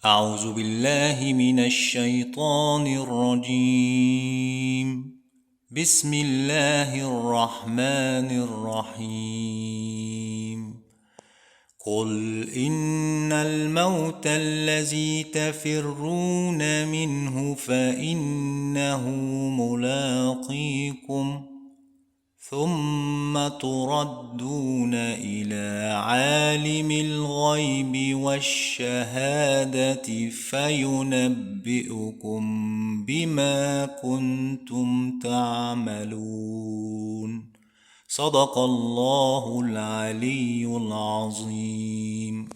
أعوذ بالله من الشيطان الرجيم. بسم الله الرحمن الرحيم. قل إن الموت الذي تفرون منه فإنه ملاقيكم ثم تردون إلى عالم الغيب والشهادة فينبئكم بما كنتم تعملون. صدق الله العلي العظيم.